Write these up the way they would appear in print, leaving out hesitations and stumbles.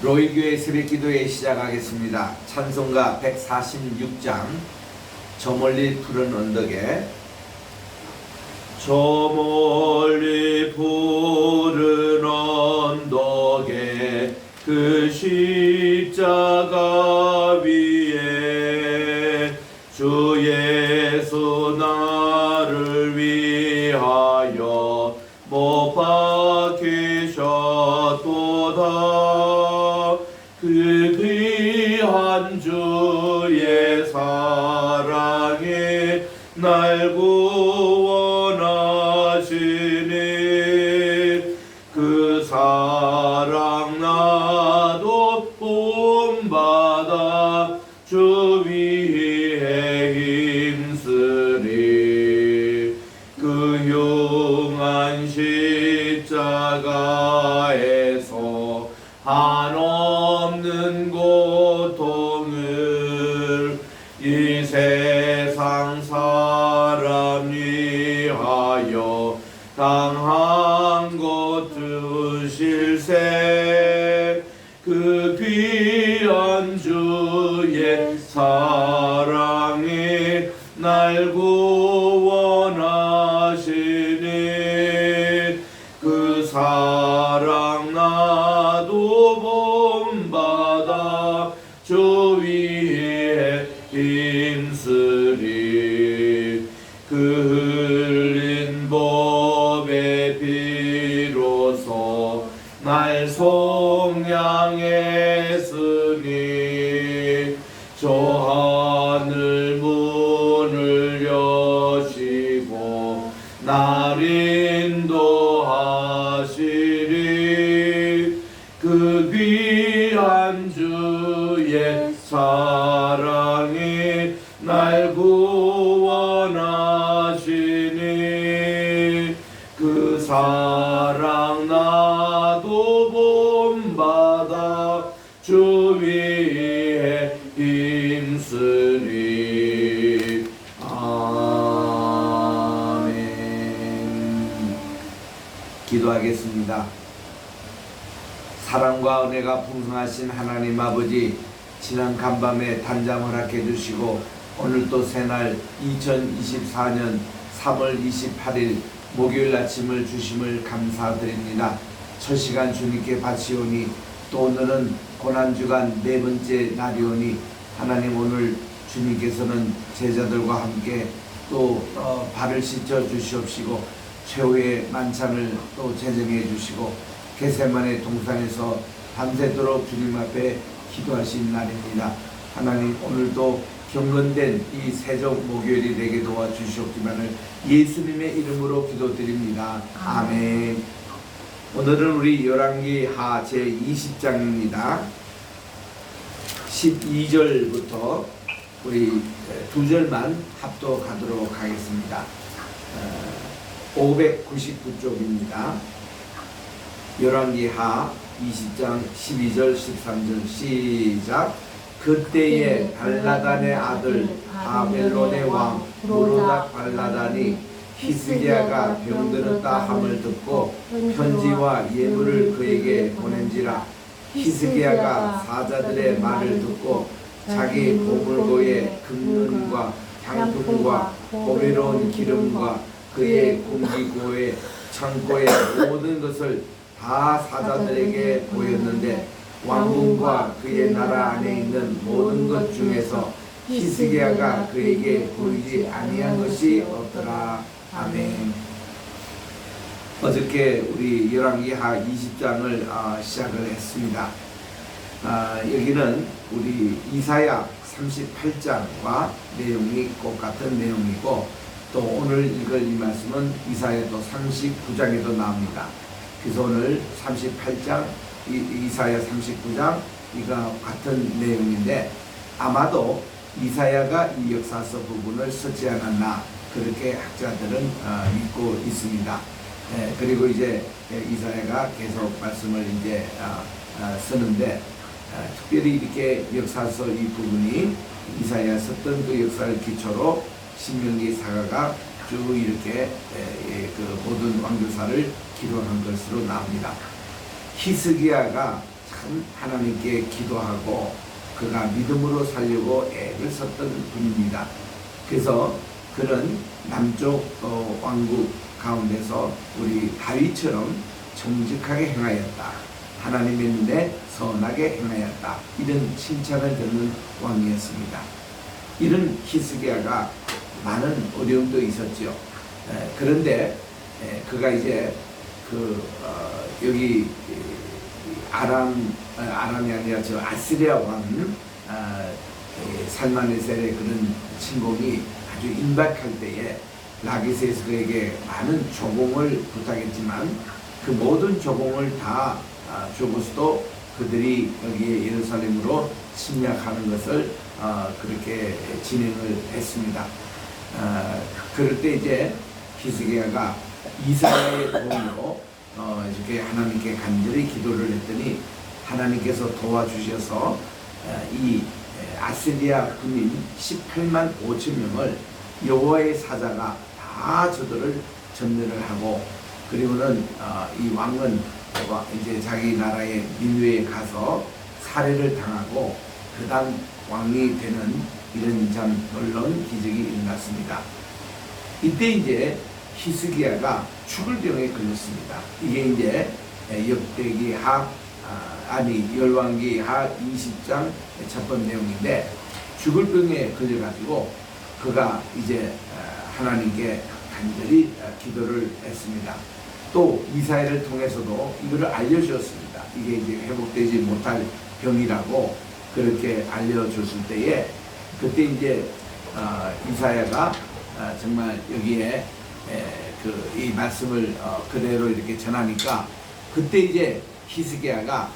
로인교회 새벽기도회 시작하겠습니다. 찬송가 146장 저 멀리 푸른 언덕에 저 멀리 푸른 언덕에 그 십자가 위에 주 예수 나를 위하여 못 박히셨도다. 그 귀한 주의 사랑이 날 구원하시니 그 사랑 나도 본받아 주 위에 힘쓰리. 그 흉한 십자가에서 한없는 고통을 이 세상 사람 위하여 당한 것 주실세. 그 귀한 주의 사랑이 날 구원하시니 그 사랑 나도 본받아 주 위에 힘쓰리. 그 흘린 법의 피로써 날 속량했으니 저 하늘 문을 여시고 날 인도하시리. 그 귀한 주의 사랑이 날 구원하시니 그 사랑 나도 본받아 주 위에 힘쓰리. 아멘. 기도하겠습니다. 사랑과 은혜가 풍성하신 하나님 아버지, 지난 간밤에 단잠 허락해 주시고 오늘 또 새날 2024년 3월 28일 목요일 아침을 주심을 감사드립니다. 첫 시간 주님께 바치오니 또 오늘은 고난주간 네 번째 날이오니 하나님, 오늘 주님께서는 제자들과 함께 또 발을 씻어 주시옵시고 최후의 만찬을 또 제정해 주시고 겟세마네 동산에서 밤새도록 주님 앞에 기도하신 날입니다. 하나님, 오늘도 경건된 이 세종 목요일이 되게 도와주시옵기만을 예수님의 이름으로 기도드립니다. 아멘. 오늘은 우리 열왕기하 제20장입니다. 12절부터 우리 두 절만 합독하도록 하겠습니다. 599쪽입니다. 열왕기하 20장 12절 13절 시작. 그때에 발라단의 아들 아벨론의 왕 모로닥 발라단이 히스기야가 병들었다 함을 듣고 편지와 예물을 그에게 보낸지라. 히스기야가 사자들의 말을 듣고 자기 보물고의 금은과 향품과 보배로운 기름과 그의 공기고의 창고의 모든 것을 다 사자들에게 보였는데 왕궁과 그의 나라 안에 있는 모든 것 중에서 히스기야가 그에게 보이지 아니한 것이 없더라. 아멘. 어저께 우리 열왕기하 20장을 시작을 했습니다. 여기는 우리 이사야 38장과 내용이 똑같은 내용이고, 또 오늘 읽을 이 말씀은 이사야도 39장에도 나옵니다. 그래서 오늘 38장, 이사야 39장 이가 같은 내용인데 아마도 이사야가 이 역사서 부분을 쓰지 않았나, 그렇게 학자들은 믿고 있습니다. 그리고 이제 이사야가 계속 말씀을 이제 쓰는데, 특별히 이렇게 역사서 이 부분이 이사야 썼던 그 역사를 기초로 신명기 사가가 쭉 이렇게 그 모든 왕조사를 기록한 것으로 나옵니다. 히스기야가 참 참 하나님께 기도하고 그가 믿음으로 살려고 애를 썼던 분입니다. 그래서 그는 남쪽 왕국 가운데서 우리 다윗처럼 정직하게 행하였다. 하나님의 눈에 선하게 행하였다. 이런 칭찬을 듣는 왕이었습니다. 이런 히스기야가 많은 어려움도 있었죠. 그런데 그가 이제 여기 아람이 아니라 저 아시리아 왕 살마네셀의 그런 침공이 아주 임박할 때에 라기스에서 그에게 많은 조공을 부탁했지만 그 모든 조공을 다 주고서도 그들이 여기에 예루살렘으로 침략하는 것을 그렇게 진행을 했습니다. 그럴 때 이제 히스기야가 이사야의 도움으로 이렇게 하나님께 간절히 기도를 했더니 하나님께서 도와주셔서 이 아시리아 군인 18만 5천 명을 여호와의 사자가 다 저들을 전멸을 하고, 그리고는 이 왕은 이제 자기 나라의 민회에 가서 살해를 당하고 그다음 왕이 되는 이런 참 놀라운 기적이 일어났습니다. 이때 이제 히스기야가 죽을 병에 걸렸습니다. 이게 이제 역대기하 열왕기하 20장 첫 번째 내용인데, 죽을 병에 걸려가지고 그가 이제 하나님께 간절히 기도를 했습니다. 또 이사야를 통해서도 이거를 알려주었습니다. 이게 이제 회복되지 못할 병이라고 그렇게 알려줬을 때에, 그때 이제 이사야가 정말 여기에 이 말씀을 그대로 이렇게 전하니까, 그때 이제 히스기야가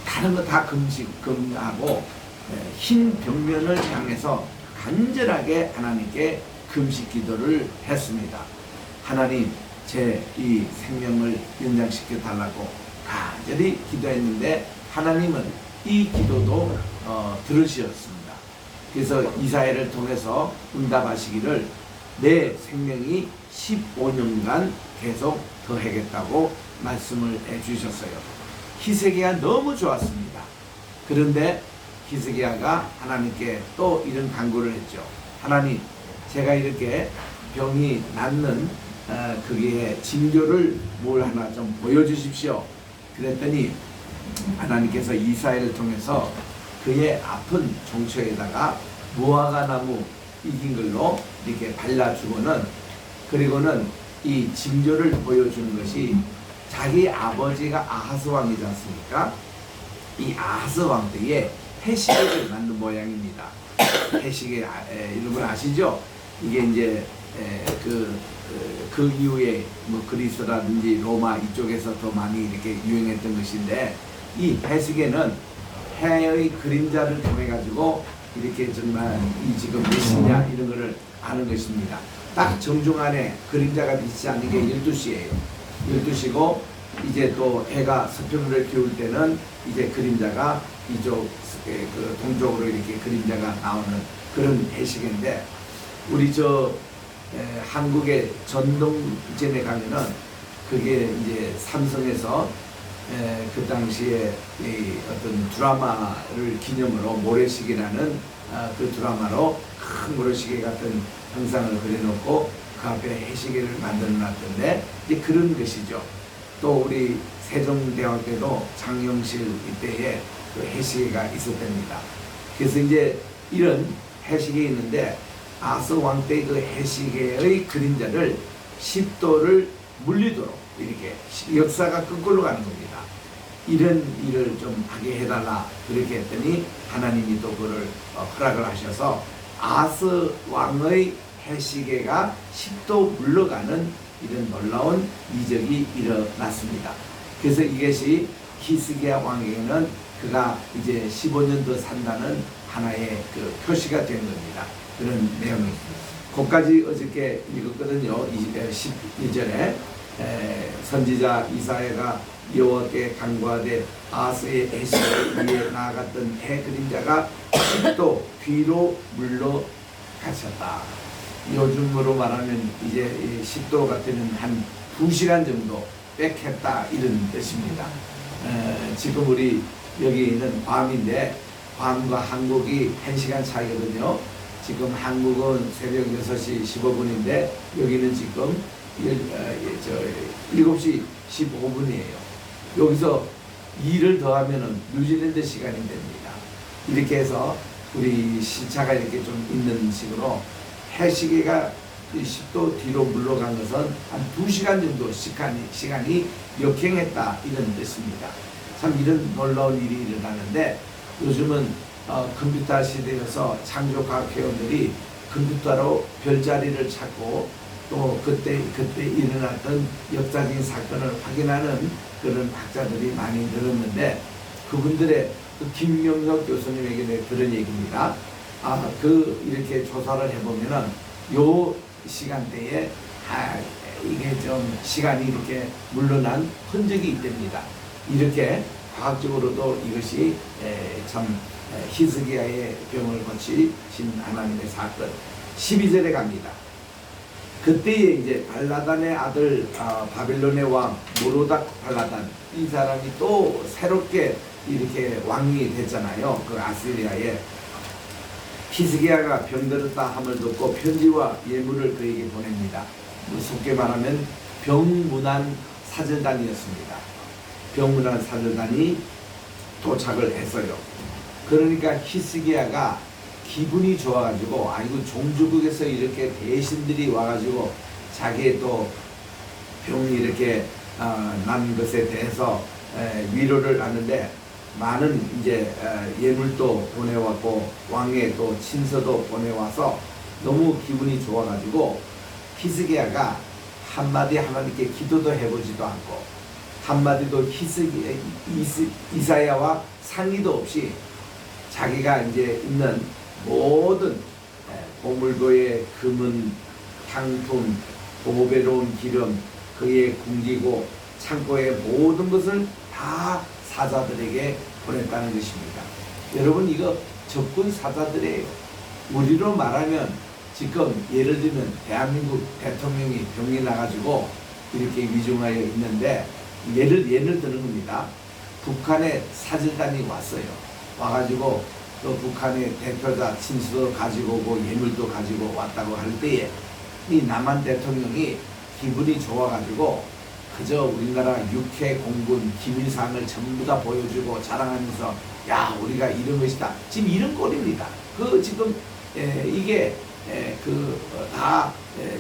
다른 거 다 금하고 흰 벽면을 향해서 간절하게 하나님께 금식 기도를 했습니다. 하나님, 제 이 생명을 연장시켜 달라고 간절히 기도했는데 하나님은 이 기도도 들으셨습니다. 그래서 이사야를 통해서 응답하시기를 내 생명이 15년간 계속 더하겠다고 말씀을 해주셨어요. 히스기야 너무 좋았습니다. 그런데 히스기야가 하나님께 또 이런 간구를 했죠. 하나님, 제가 이렇게 병이 낫는 그게 징조를 뭘 하나 좀 보여주십시오. 그랬더니 하나님께서 이사야를 통해서 그의 아픈 종처에다가 무화과 나무 익힌 걸로 이렇게 발라주고는, 그리고는 이 징조를 보여주는 것이 자기 아버지가 아하스 왕이지 않습니까? 이 아하스 왕 때에 해시계를 만든 모양입니다. 해시계 이런 걸 아시죠? 이게 이제 그 이후에 뭐 그리스라든지 로마 이쪽에서 더 많이 이렇게 유행했던 것인데, 이 해시계는 해의 그림자를 통해 가지고 이렇게 정말 이 지금 몇시냐 이런 거를 아는 것입니다. 딱 정중 안에 그림자가 비치지 않는 게 12시예요. 12시고 이제 또 해가 서편을 기울 때는 이제 그림자가 이쪽 그 동쪽으로 이렇게 그림자가 나오는 그런 해시계인데, 우리 한국의 전동전에 가면은 그게 이제 삼성에서 그 당시에 어떤 드라마를 기념으로 모래시계라는 그 드라마로 큰 모래시계 같은 형상을 그려놓고 그 앞에 해시계를 만들어 놨던데, 이제 그런 것이죠. 또 우리 세종대학교도 장영실 이때에 그 해시계가 있었답니다. 그래서 이제 이런 해시계 있는데, 아하스 왕 때 그 해시계의 그림자를 10도를 물리도록 이렇게 역사가 거꾸로 가는 겁니다. 이런 일을 좀 하게 해달라 그렇게 했더니 하나님이 또 그를 허락을 하셔서 아하스 왕의 해시계가 10도 물러가는 이런 놀라운 이적이 일어났습니다. 그래서 이것이 히스기야 왕에게는 그가 이제 15년 더 산다는 하나의 그 표시가 된 겁니다. 그런 내용이. 거기까지 어저께 읽었거든요. 12절에 선지자 이사야가 여호와께 간구하되 아하스의 해시계 위에 나아갔던 해 그림자가 10도 뒤로 물러가셨다. 요즘으로 말하면 이제 10도 같으면 한 2시간 정도 빽했다 이런 뜻입니다. 지금 우리 여기 있는 괌인데 괌과 한국이 1시간 차이거든요. 지금 한국은 새벽 6시 15분인데 여기는 지금 7시 15분이에요. 여기서 2를 더하면 뉴질랜드 시간이 됩니다. 이렇게 해서 우리 시차가 이렇게 좀 있는 식으로 해시계가 10도 뒤로 물러간 것은 한 2시간 정도 시간이 역행했다 이런 뜻입니다. 참 이런 놀라운 일이 일어나는데 요즘은 컴퓨터 시대여서 창조과학회원들이 컴퓨터로 별자리를 찾고 또 그때 일어났던 역사적인 사건을 확인하는 그런 학자들이 많이 늘었는데 그분들의 그 김명석 교수님에게 들은 얘기입니다. 이렇게 조사를 해보면은 요 시간대에 이게 좀 시간이 이렇게 물러난 흔적이 있답니다. 이렇게 과학적으로도 이것이 참 히스기야의 병을 고치신 하나님의 사건. 12절에 갑니다. 그때에 이제 발라단의 아들 바벨론의 왕 모로닥 발라단 이 사람이 또 새롭게 이렇게 왕이 됐잖아요. 그 아시리아에. 히스기야가 병들었다 함을 듣고 편지와 예물을 그에게 보냅니다. 쉽게 말하면 병문안 사절단이었습니다. 병문안 사절단이 도착을 했어요. 그러니까 히스기야가 기분이 좋아가지고 아이고 종주국에서 이렇게 대신들이 와가지고 자기의 또 병이 이렇게 난 것에 대해서 위로를 하는데 많은 이제 예물도 보내왔고 왕의 또 친서도 보내와서 너무 기분이 좋아가지고 히스기야가 한마디 하나님께 기도도 해보지도 않고 한마디도 이사야와 상의도 없이 자기가 이제 있는 모든 보물고의 금은 향품, 보배로운 기름, 그의 궁기고 창고의 모든 것을 다 사자들에게 보냈다는 것입니다. 여러분 이거 적군 사자들이에요. 우리로 말하면 지금 예를 들면 대한민국 대통령이 병이 나가지고 이렇게 위중하여 있는데 예를 드는 겁니다. 북한의 사절단이 왔어요. 와가지고 또 북한의 대표자 친수도 가지고 오고 예물도 가지고 왔다고 할 때에 이 남한 대통령이 기분이 좋아가지고 그저 우리나라 육해 공군 기밀사항을 전부 다 보여주고 자랑하면서 야 우리가 이런 것이다. 지금 이런 꼴입니다. 지금 이게 다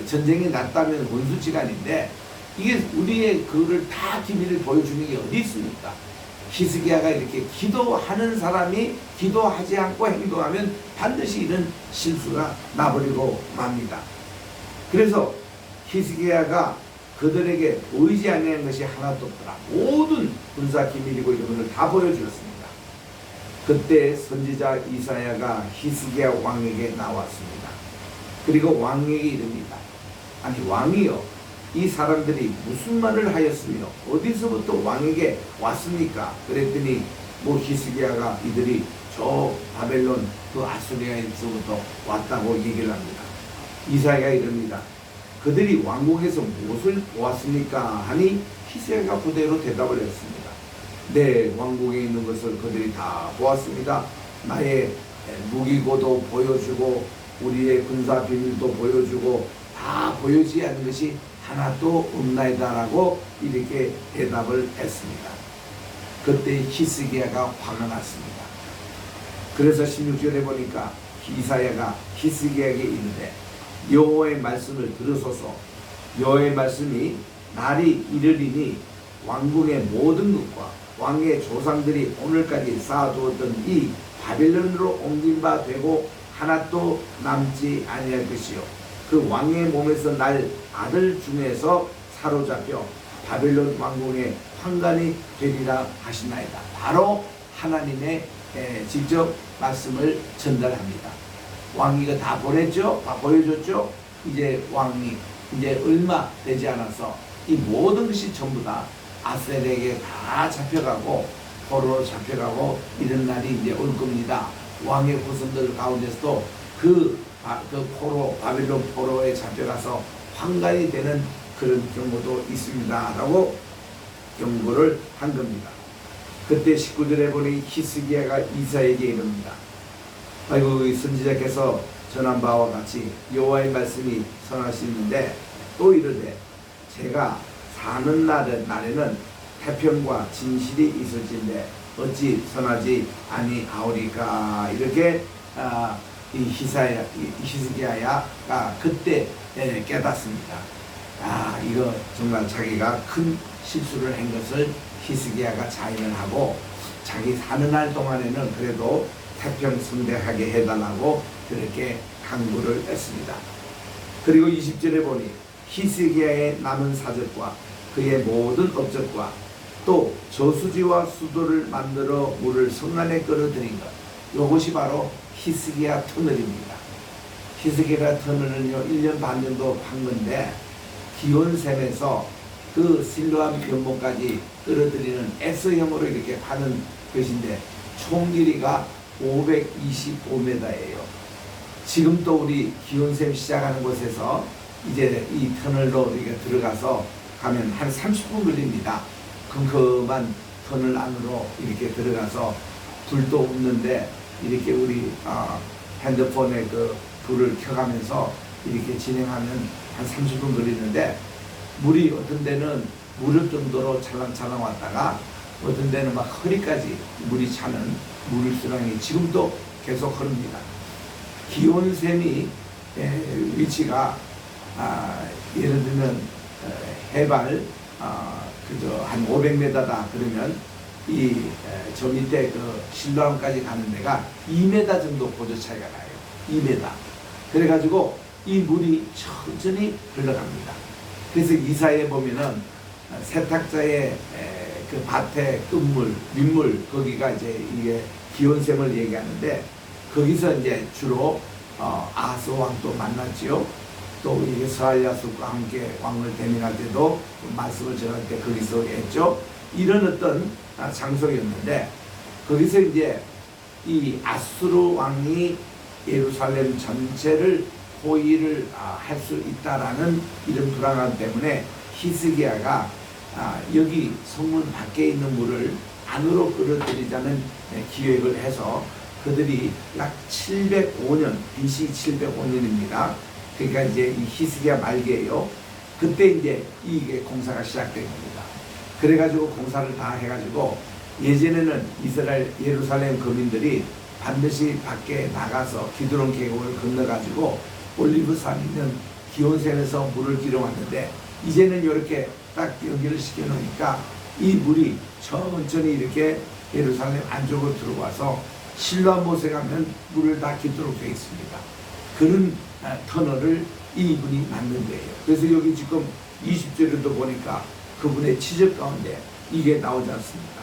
전쟁이 났다면 원수지간인데 이게 우리의 그거를 다 기밀을 보여주는 게 어디 있습니까? 히스기야가 이렇게 기도하는 사람이 기도하지 않고 행동하면 반드시 이런 실수가 나버리고 맙니다. 그래서 히스기야가 그들에게 보이지 않는 것이 하나도 없더라. 모든 군사 기밀이고 이런 것을 다 보여주었습니다. 그때 선지자 이사야가 히스기야 왕에게 나왔습니다. 그리고 왕에게 이릅니다. 아니 왕이여 이 사람들이 무슨 말을 하였으며 어디서부터 왕에게 왔습니까? 그랬더니 히스기야가 이들이 저 바벨론 그 아수리아에서부터 왔다고 얘기를 합니다. 이사야가 이릅니다. 그들이 왕궁에서 무엇을 보았습니까? 하니 히스기야가 그대로 대답을 했습니다. 네, 왕궁에 있는 것을 그들이 다 보았습니다. 나의 무기고도 보여주고 우리의 군사 비밀도 보여주고 다 보여지지 않는 것이 하나도 없나이다라고 이렇게 대답을 했습니다. 그때 히스기야가 화가 났습니다. 그래서 16절에 보니까 이사야가 히스기야에게 이르되 여호와의 말씀을 들으소서. 여호와의 말씀이 날이 이르리니 왕궁의 모든 것과 왕의 조상들이 오늘까지 쌓아두었던 이 바벨론으로 옮긴 바 되고 하나도 남지 아니할 것이요 그 왕의 몸에서 날 아들 중에서 사로잡혀 바벨론 왕궁의 환관이 되리라 하시나이다. 바로 하나님의 직접 말씀을 전달합니다. 왕이 이거 다 보냈죠? 다 보여줬죠? 이제 왕이 이제 얼마 되지 않아서 이 모든 것이 전부 다 아셀에게 다 잡혀가고 포로로 잡혀가고 이런 날이 이제 올 겁니다. 왕의 후손들 가운데서도 그 포로, 바빌론 포로에 잡혀가서 환관이 되는 그런 경우도 있습니다. 라고 경고를 한 겁니다. 그때 19절에 보니 히스기야가 이사에게 이릅니다. 아이고, 선지자께서 전한 바와 같이 여호와의 말씀이 선하시는데 또 이르되 제가 사는 날에는 태평과 진실이 있을진데 어찌 선하지 아니하오리까. 이렇게 이 히스기야가 그때 깨닫습니다. 이거 정말 자기가 큰 실수를 한 것을 히스기야가 자인을 하고 자기 사는 날 동안에는 그래도 태평성대하게 해달라고 그렇게 강구를 했습니다. 그리고 20절에 보니 히스기야의 남은 사적과 그의 모든 업적과 또 저수지와 수도를 만들어 물을 성 안에 끌어들인 것, 이것이 바로 히스기야 터널입니다. 히스기야 터널은요 1년 반 정도 판 건데 기온샘에서 그 실로암 변모까지 끌어들이는 S형으로 이렇게 파는 것인데 총 길이가 525m예요. 지금 또 우리 기온샘 시작하는 곳에서 이제 이 터널로 이렇게 들어가서 가면 한 30분 걸립니다. 컴컴한 터널 안으로 이렇게 들어가서 불도 없는데 이렇게 우리 핸드폰에 그 불을 켜가면서 이렇게 진행하면 한 30분 걸리는데 물이 어떤 데는 무릎 정도로 찰랑찰랑 왔다가 어떤 데는 막 허리까지 물이 차는 물수랑이 지금도 계속 흐릅니다. 기온샘이 위치가 예를 들면 해발 그저 한 500m다 그러면 저 밑에 그 신라암까지 가는 데가 2m 정도 고도 차이가 나요. 2m. 그래가지고 이 물이 천천히 흘러갑니다. 그래서 이사에 보면은 세탁자의 그 밭의 끝물, 윗물, 거기가 이제 이게 기온샘을 얘기하는데 거기서 이제 주로 아하스 왕도 만났지요. 또 이게 스알야스과 함께 왕을 대면할 때도 말씀을 전할 때 거기서 했죠. 이런 어떤 장소였는데 거기서 이제 이 아수르 왕이 예루살렘 전체를 포위를 할 수 있다라는 이런 불안감 때문에 히스기야가 여기 성문 밖에 있는 물을 안으로 끌어들이자는 기획을 해서 그들이 약 705년, BC 705년입니다. 그러니까 이제 이 히스기야 말기예요. 그때 이제 이게 공사가 시작된 겁니다. 그래가지고 공사를 다 해가지고 예전에는 이스라엘 예루살렘 거민들이 반드시 밖에 나가서 기드론 계곡을 건너가지고 올리브산 있는 기온샘에서 물을 길어왔는데 이제는 이렇게 딱 연결을 시켜 놓으니까 이 물이 천천히 이렇게 예루살렘 안쪽으로 들어와서 실로암 못에 가면 물을 다 깃도록 되어 있습니다. 그런 터널을 이분이 만든 거예요. 그래서 여기 지금 20절에도 보니까 그분의 치적 가운데 이게 나오지 않습니까?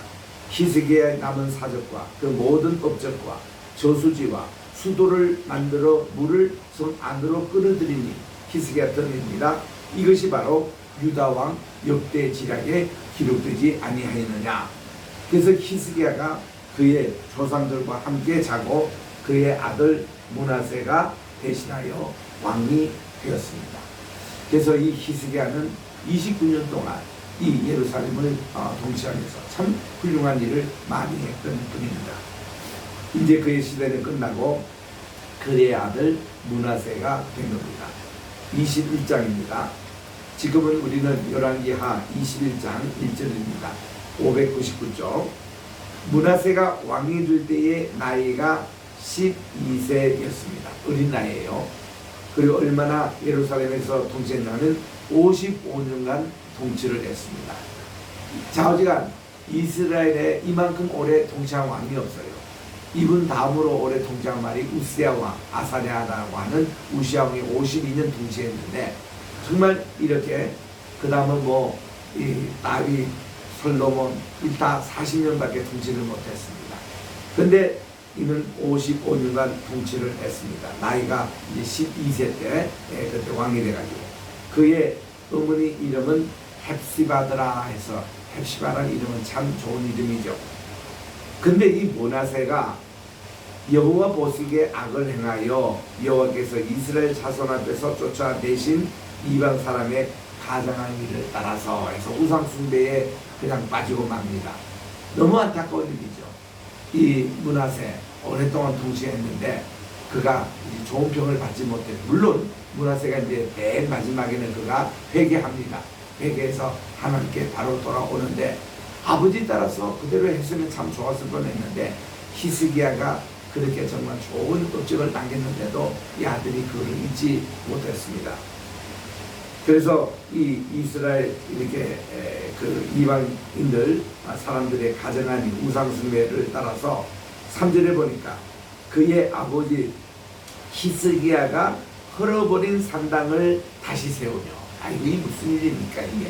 히스기야의 남은 사적과 그 모든 업적과 저수지와 수도를 만들어 물을 성 안으로 끌어들이니 히스기야 터널입니다. 이것이 바로 유다왕 역대지략에 기록되지 아니하였느냐. 그래서 히스기야가 그의 조상들과 함께 자고 그의 아들 므낫세가 대신하여 왕이 되었습니다. 그래서 이 히스기야는 29년 동안 이 예루살렘을 통치하면서 참 훌륭한 일을 많이 했던 분입니다. 이제 그의 시대는 끝나고 그의 아들 므낫세가 된 겁니다. 21장입니다. 지금은 우리는 열왕기하 21장 1절입니다. 599쪽. 므낫세가 왕이 될 때의 나이가 12세였습니다. 어린 나이에요. 그리고 얼마나 예루살렘에서 통치했냐면 55년간 통치를 했습니다. 좌우지간 이스라엘에 이만큼 오래 통치한 왕이 없어요. 이분 다음으로 오래 통치한 말이 우시야 왕, 아사랴라고 하는 우시야 왕이 52년 통치했는데 정말 이렇게 그 다음은 이 다윗, 솔로몬 다 40년밖에 통치를 못했습니다. 근데 이는 55년간 통치를 했습니다. 나이가 이제 12세 때 그때 왕이 돼가지고 그의 어머니 이름은 헵시바더라 해서 헵시바라는 이름은 참 좋은 이름이죠. 근데 이 므낫세가 여호와 보시기에 악을 행하여 여호와께서 이스라엘 자손 앞에서 쫓아내신 이방 사람의 가장한 일을 따라서 해서 우상 숭배에 그냥 빠지고 맙니다. 너무 안타까운 일이죠. 이 므낫세 오랫동안 통치했는데 그가 좋은 평을 받지 못해. 물론 므낫세가 이제 맨 마지막에는 그가 회개합니다. 회개해서 하나님께 바로 돌아오는데 아버지 따라서 그대로 했으면 참 좋았을 뻔했는데 히스기야가 그렇게 정말 좋은 업적을 남겼는데도 이 아들이 그를 잊지 못했습니다. 그래서 이 이스라엘 이렇게 그 이방인들 사람들의 가정한 우상숭배를 따라서 3절에 보니까 그의 아버지 히스기야가 헐어버린 산당을 다시 세우며, 이게 무슨 일입니까 이게?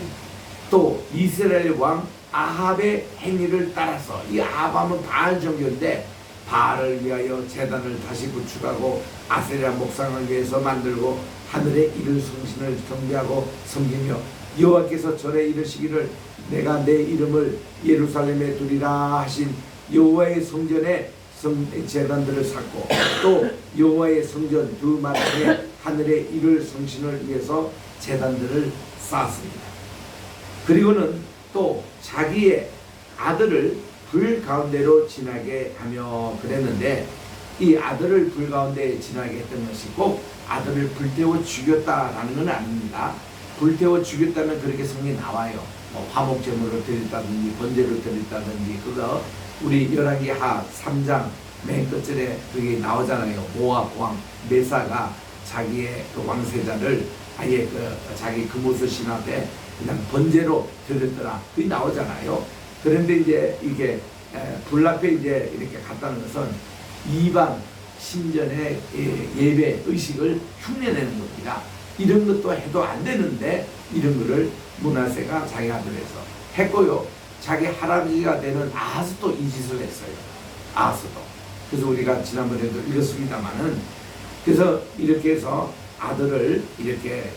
또 이스라엘 왕 아합의 행위를 따라서, 이 아합은 바알 종교인데 바알을 위하여 제단을 다시 구축하고 아세라 목상을 위해서 만들고 하늘의 이를 성신을 경배하고 섬기며 여호와께서 절에 이르시기를 내가 내 이름을 예루살렘에 두리라 하신 여호와의 성전에 제단들을 쌓고 또 여호와의 성전 두 마당에 하늘의 이를 성신을 위해서 제단들을 쌓았습니다. 그리고는 또 자기의 아들을 불 가운데로 지나게 하며 그랬는데, 이 아들을 불 가운데 지나게 했던 것이 꼭 아들을 불태워 죽였다라는 건 아닙니다. 불태워 죽였다면 그렇게 성경에 나와요. 화목제물을 드렸다든지 번제를 드렸다든지, 그거 우리 열왕기하 3장 맨 끝절에 그게 나오잖아요. 모압 왕 메사가 자기의 그 왕세자를 아예 자기 금옷을 신하되 그냥 번제로 드렸더라, 그게 나오잖아요. 그런데 이제 이게 불 앞에 이제 이렇게 갔다는 것은 이방 신전의 예배 의식을 흉내내는 겁니다. 이런 것도 해도 안 되는데 이런 거를 므낫세가 자기 아들에서 했고요. 자기 할아버지가 되는 아하스도 이 짓을 했어요. 아하스도. 그래서 우리가 지난번에도 읽었습니다만은, 그래서 이렇게 해서 아들을 이렇게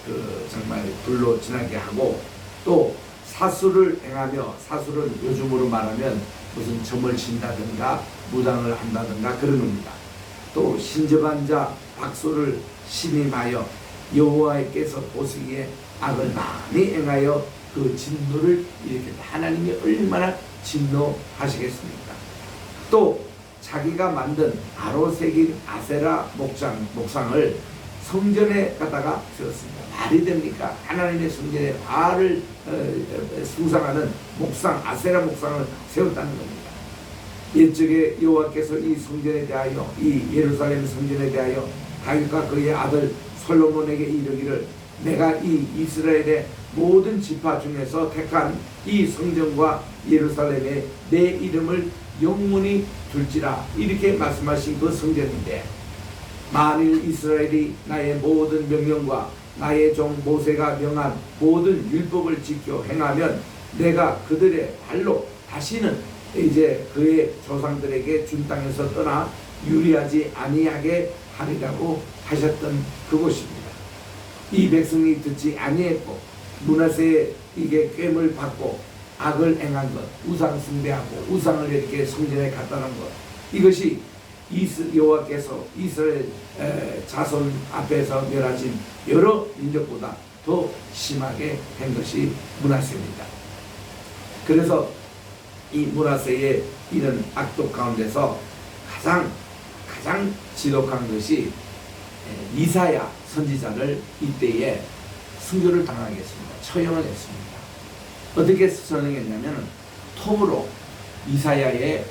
정말 불로 지나게 하고, 또 사수를 행하며, 사수를 요즘으로 말하면 무슨 점을 친다든가 무당을 한다든가 그런 겁니다. 또 신접한 자 박소를 신임하여 여호와께서 보시기에 악을 많이 행하여 그 진노를 이렇게, 하나님이 얼마나 진노하시겠습니까? 또 자기가 만든 아로 새긴 아세라 목상을 성전에 갖다가 세웠습니다. 말이 됩니까? 하나님의 성전에 바알을 숭상하는 목상, 아세라 목상을 세웠다는 겁니다. 옛적에 여호와께서 이 성전에 대하여, 이 예루살렘 성전에 대하여 다윗과 그의 아들 솔로몬에게 이르기를 내가 이 이스라엘의 모든 지파 중에서 택한 이 성전과 예루살렘에 내 이름을 영원히 둘지라, 이렇게 말씀하신 그 성전인데, 만일 이스라엘이 나의 모든 명령과 나의 종 모세가 명한 모든 율법을 지켜 행하면 내가 그들의 발로 다시는 이제 그의 조상들에게 준 땅에서 떠나 유리하지 아니하게 하리라고 하셨던 그곳입니다. 이 백성이 듣지 아니했고 므낫세의 이게 꾀을 받고 악을 행한 것, 우상 숭배하고 우상을 이렇게 성전에 갖다 놓은 것, 이것이 여호와께서 이스라엘 자손 앞에서 멸하신 여러 민족보다 더 심하게 한 것이 므낫세입니다. 그래서 이 므낫세의 이런 악독 가운데서 가장 지독한 것이 이사야 선지자를 이때에 순교를 당하게 했습니다. 처형을 했습니다. 어떻게 처형했냐면 톱으로 이사야의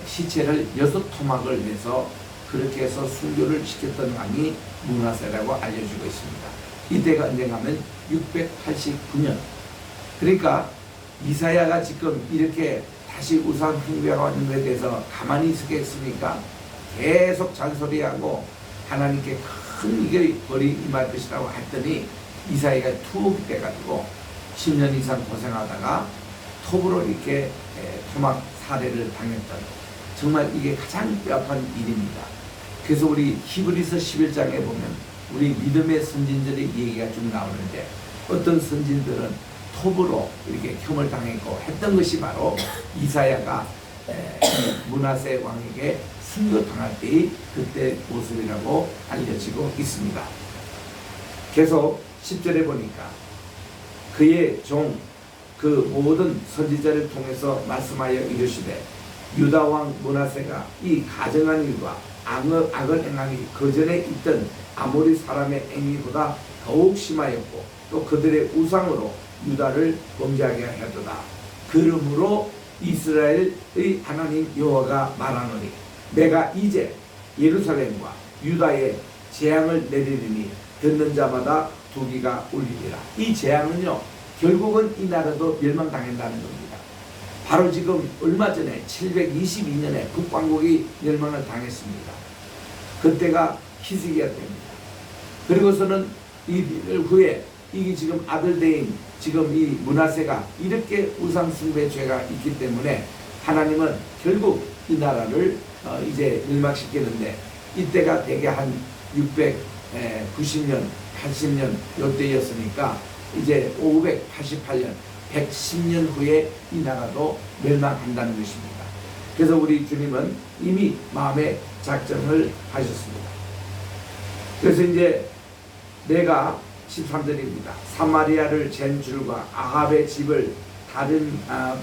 시체를 6토막을 내서 그렇게 해서 순교를 시켰던 왕이 므낫세라고 알려지고 있습니다. 이때가 언젠가면 689년. 그러니까 이사야가 지금 이렇게 다시 우상 숭배하고 하는 것에 대해서 가만히 있었겠습니까? 계속 잔소리하고 하나님께 큰 이게 벌이 임할 것이라고 했더니 이사야가 투옥이 돼가지고 10년 이상 고생하다가 톱으로 이렇게 토막 살해를 당했던, 정말 이게 가장 뼈아픈 일입니다. 그래서 우리 히브리서 11장에 보면 우리 믿음의 선진들의 얘기가 좀 나오는데, 어떤 선진들은 톱으로 이렇게 혐을 당했고 했던 것이 바로 이사야가 므낫세 왕에게 순교당할 때의 그때 모습이라고 알려지고 있습니다. 계속 10절에 보니까 그의 종 그 모든 선지자를 통해서 말씀하여 이르시되 유다 왕 므낫세가 이 가증한 일과 악을 행하니 그전에 있던 아모리 사람의 행위보다 더욱 심하였고 또 그들의 우상으로 유다를 범죄하게 하였도다. 그러므로 이스라엘의 하나님 여호와가 말하노니 내가 이제 예루살렘과 유다에 재앙을 내리리니 듣는 자마다 두기가 울리리라. 이 재앙은요 결국은 이 나라도 멸망당한다는 겁니다. 바로 지금 얼마 전에 722년에 북왕국이 멸망을 당했습니다. 그때가 히스기야 때입니다. 그리고서는 이 후에 이게 지금 아들대인 지금 이 므낫세가 이렇게 우상 숭배 죄가 있기 때문에 하나님은 결국 이 나라를 이제 멸망시키는데 이때가 대개 한 690년, 80년 요때였으니까 이제 588년, 110년 후에 이 나라도 멸망한다는 것입니다. 그래서 우리 주님은 이미 마음의 작정을 하셨습니다. 그래서 이제 내가 13절입니다. 사마리아를 잰 줄과 아합의 집을 다른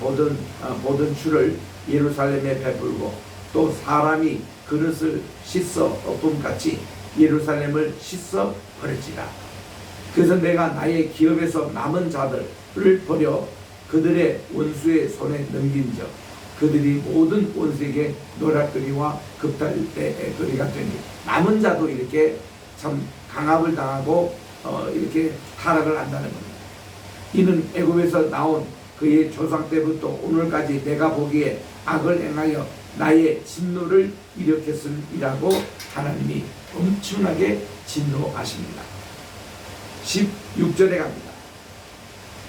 보던 줄을 예루살렘에 베풀고 또 사람이 그릇을 씻어 엎음같이 예루살렘을 씻어 버렸지라. 그래서 내가 나의 기업에서 남은 자들을 버려 그들의 원수의 손에 넘긴적 그들이 모든 원수에게 노략거리와 급달대거리가 되니 남은 자도 이렇게 참 강압을 당하고 이렇게 타락을 한다는 겁니다. 이는 애굽에서 나온 그의 조상 때부터 오늘까지 내가 보기에 악을 행하여 나의 진노를 일으켰음이라고 하나님이 엄청나게 진노하십니다. 16절에 갑니다.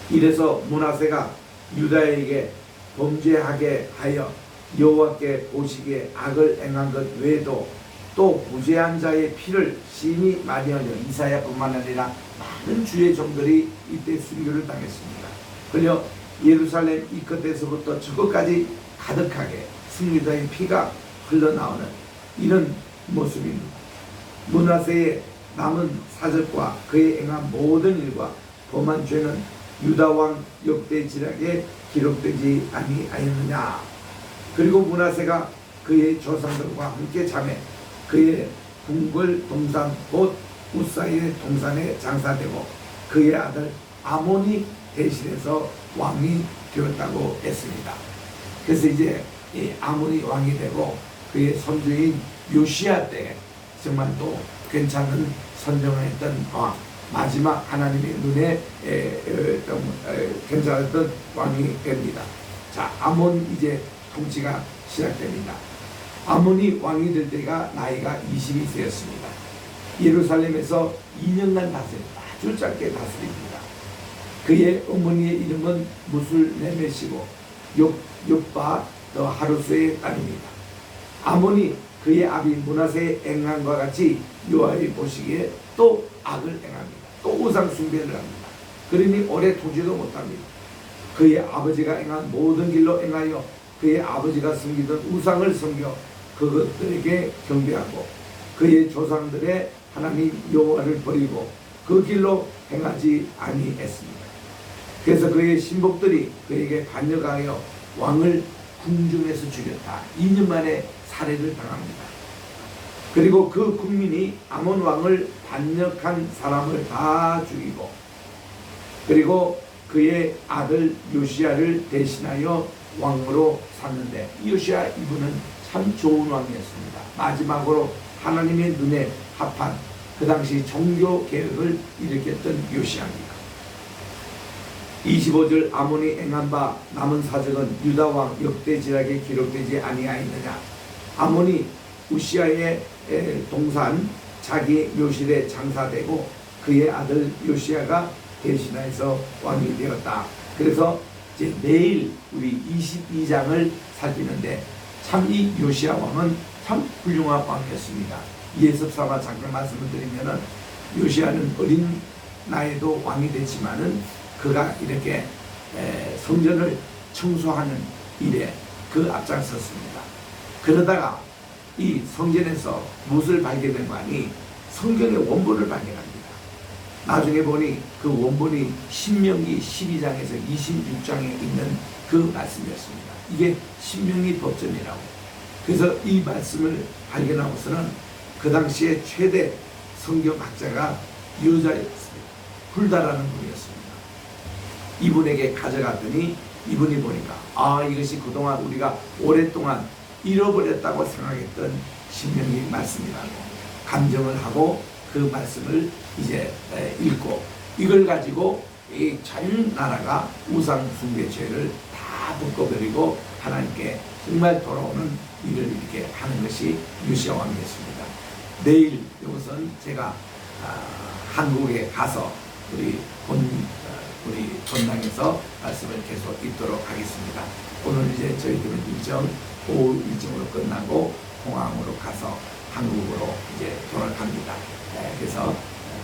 이래서 므낫세가 유다에게 범죄하게 하여 여호와께 보시기에 악을 행한 것 외에도 또 부재한 자의 피를 심히 많이 흘려 이사야뿐만 아니라 많은 주의 종들이 이때 순교를 당했습니다. 그려 예루살렘 이 끝에서부터 저 끝까지 가득하게 승리자의 피가 흘러나오는 이런 모습입니다. 므낫세의 남은 사적과 그의 행한 모든 일과 범한 죄는 유다왕 역대지략에 기록되지 아니하였느냐. 그리고 므낫세가 그의 조상들과 함께 잠에 그의 궁궐 동산 곧 우사의 동산에 장사되고 그의 아들 아몬이 대신해서 왕이 되었다고 했습니다. 그래서 이제 이 아몬이 왕이 되고 그의 손주인 요시야 때 정말 또 괜찮은 선정을 했던 왕, 마지막 하나님의 눈에 괜찮았던 왕이 됩니다. 자, 아몬 이제 통치가 시작됩니다. 아몬이 왕이 될 때가 나이가 22세였습니다. 예루살렘에서 2년간 다스립니다. 아주 짧게 다스립니다. 그의 어머니의 이름은 무술레메시고 욥바 더 하루스의 딸입니다. 아몬이 그의 아비 므낫세의 행함과 같이 여호와의 보시기에 또 악을 행합니다. 또 우상 숭배를 합니다. 그러니 오래 통치도 못합니다. 그의 아버지가 행한 모든 길로 행하여 그의 아버지가 섬기던 우상을 섬겨 그것들에게 경배하고 그의 조상들의 하나님 여호와를 버리고 그 길로 행하지 아니했습니다. 그래서 그의 신복들이 그에게 반역하여 왕을 궁중에서 죽였다. 2년 만에 살해를 당합니다. 그리고 그 국민이 아몬 왕을 반역한 사람을 다 죽이고 그리고 그의 아들 요시야를 대신하여 왕으로 샀는데 요시야 이분은 참 좋은 왕이었습니다. 마지막으로 하나님의 눈에 합한 그 당시 종교 개혁을 일으켰던 요시야입니다. 25절 아몬이 행한 바 남은 사적은 유다왕 역대지략에 기록되지 아니하였느냐. 아몬이 우시야의 동산 자기 묘실에 장사되고 그의 아들 요시야가 대신해서 왕이 되었다. 그래서 이제 내일 우리 22장을 살피는데 참 이 요시야 왕은 참 훌륭한 왕이었습니다. 예습 삼아 잠깐 말씀을 드리면은 요시야는 어린 나이에도 왕이 됐지만은 그가 이렇게 성전을 청소하는 일에 그 앞장섰습니다. 그러다가 이 성전에서 무엇을 발견한 거 아니 성경의 원본을 발견합니다. 나중에 보니 그 원본이 신명기 12장에서 26장에 있는 그 말씀이었습니다. 이게 신명기 법전이라고. 그래서 이 말씀을 발견하고서는 그 당시에 최대 성경학자가 여자였습니다. 불다라는 분이었습니다. 이분에게 가져갔더니 이분이 보니까 이것이 그동안 우리가 오랫동안 잃어버렸다고 생각했던 신명기 말씀이라고 감정을 하고 그 말씀을 이제 읽고 이걸 가지고 이 전 나라가 우상 숭배 죄를 다 묶어버리고 하나님께 정말 돌아오는 일을 이렇게 하는 것이 요시야 왕이었습니다. 내일 이것은 제가 한국에 가서 우리 본당에서 말씀을 계속 읽도록 하겠습니다. 오늘 이제 저희들은 오후 일정으로 끝나고 공항으로 가서 한국으로 이제 돌아갑니다. 그래서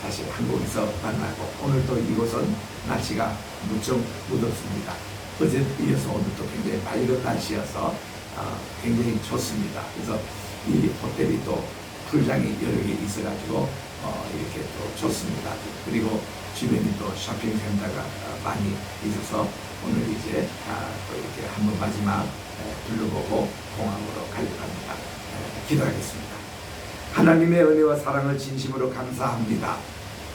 다시 한국에서 만나고 오늘 또 이곳은 날씨가 무척 무덥습니다. 어제 이어서 오늘도 굉장히 맑은 날씨여서 굉장히 좋습니다. 그래서 이 호텔이 또 풀장이 여러 개 있어가지고 이렇게 또 좋습니다. 그리고 주변이 또 쇼핑센터가 많이 있어서 오늘 이제 또 이렇게 한번 마지막 둘러보고 공항으로 가려고 합니다. 기도하겠습니다. 하나님의 은혜와 사랑을 진심으로 감사합니다.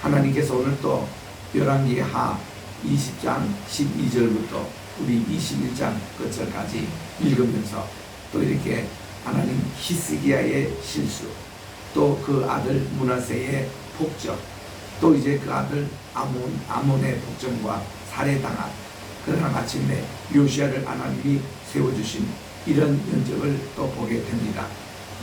하나님께서 오늘 또 열왕기하 20장 12절부터 우리 21장 끝절까지 읽으면서 또 이렇게 하나님 히스기야의 실수, 또 그 아들 므낫세의 폭정, 또 이제 그 아들 아몬의 폭정과 살해당한, 그러나 마침내 요시야를 하나님이 세워주신 이런 연적을 또 보게 됩니다.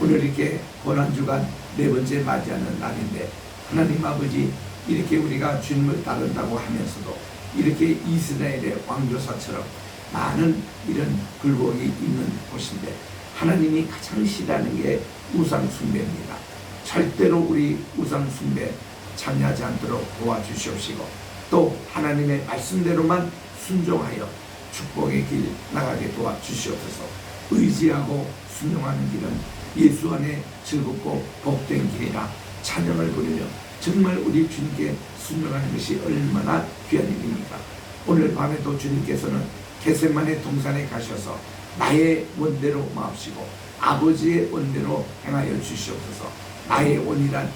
오늘 이렇게 고난주간 네 번째 맞이하는 날인데 하나님 아버지, 이렇게 우리가 주님을 따른다고 하면서도 이렇게 이스라엘의 왕조사처럼 많은 이런 굴복이 있는 곳인데 하나님이 가장 싫어하는 게 우상 숭배입니다. 절대로 우리 우상 숭배 참여하지 않도록 도와주시옵시고 또 하나님의 말씀대로만 순종하여 축복의 길 나가게 도와주시옵소서. 의지하고 순종하는 길은 예수 안에 즐겁고 복된 길이라 찬양을 부르며 정말 우리 주님께 순종하는 것이 얼마나 귀한 일입니까? 오늘 밤에도 주님께서는 겟세마네 동산에 가셔서 나의 원대로 마옵시고 아버지의 원대로 행하여 주시옵소서. 나의 원이란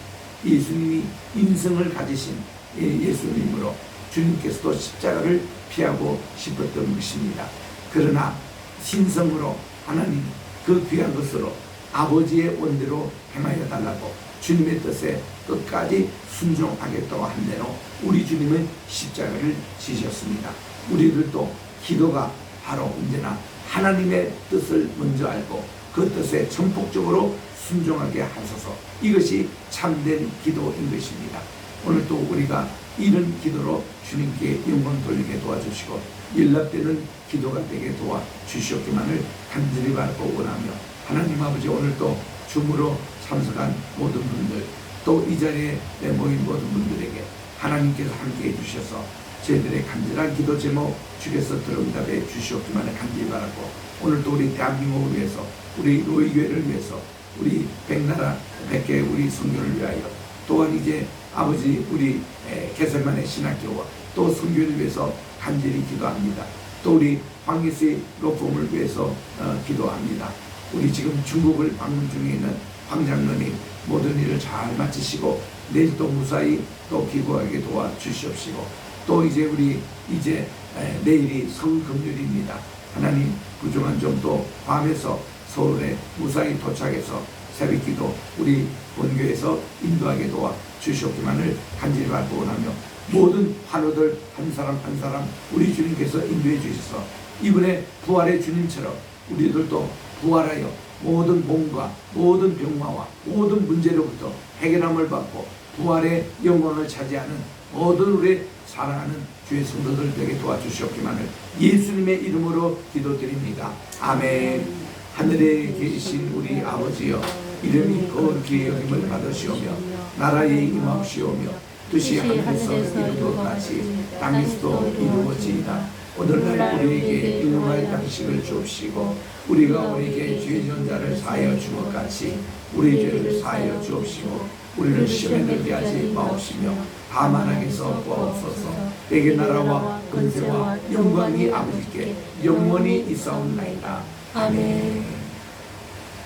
예수님이 인성을 가지신 예수님으로 주님께서도 십자가를 피하고 싶었던 것입니다. 그러나 신성으로 하나님 그 귀한 것으로 아버지의 원대로 행하여 달라고 주님의 뜻에 끝까지 순종하겠다고 한 대로 우리 주님은 십자가를 지셨습니다. 우리들도 기도가 바로 언제나 하나님의 뜻을 먼저 알고 그 뜻에 전폭적으로 순종하게 하소서. 이것이 참된 기도인 것입니다. 오늘 또 우리가 이런 기도로 주님께 영광 돌리게 도와주시고 연락되는 기도가 되게 도와주시옵기만을 간절히 바라고 원하며 하나님 아버지, 오늘 또 줌으로 참석한 모든 분들, 또 이 자리에 모인 모든 분들에게 하나님께서 함께해 주셔서 저희들의 간절한 기도 제목 주께서 들어응답해 주시옵기만을 간절히 바라고 오늘 또 우리 대한민국을 위해서, 우리 로이교회를 위해서, 우리 백나라 백개 우리 선교를 위하여, 또한 이제 아버지 우리 겟세마네 신학교와 또 선교를 위해서 간절히 기도합니다. 또 우리 황기수의 로펌을 위해서 기도합니다. 우리 지금 중국을 방문 중에 있는 황 장로님 모든 일을 잘 마치시고 내일 또 무사히 또 귀국하게 도와주시옵시고, 또 이제 우리 이제 내일이 성금요일입니다. 하나님 부족한 점도 밤에서 서울에 무사히 도착해서 새벽기도 우리 본교에서 인도하게 도와주시옵기만을 간절히 바라고 원하며 모든 환우들 한 사람 한 사람 우리 주님께서 인도해 주셔서 이번에 부활의 주님처럼 우리들도 부활하여 모든 몸과 모든 병마와 모든 문제로부터 해결함을 받고 부활의 영광을 차지하는 모든 우리 사랑하는 주의 성도들 되게 도와주시옵기만을 예수님의 이름으로 기도드립니다. 아멘. 하늘에 계신 우리 아버지여, 이름이 거룩히 여김을 받으시오며 나라에 임하옵시오며 뜻이 하늘에서 이룬 것 같이 땅에서도 이루어지이다. 오늘날 우리에게 일용할 양식을 주옵시고 우리가 우리에게 죄 지은 자를 사하여 준 것 같이 우리 죄를 사하여 주옵시고 우리를 시험에 들게 하지 마옵시며 다만 악에서 구하옵소서. 내게 나라와 권세와 영광이 아버지께 영원히 있사옵나이다. 아멘.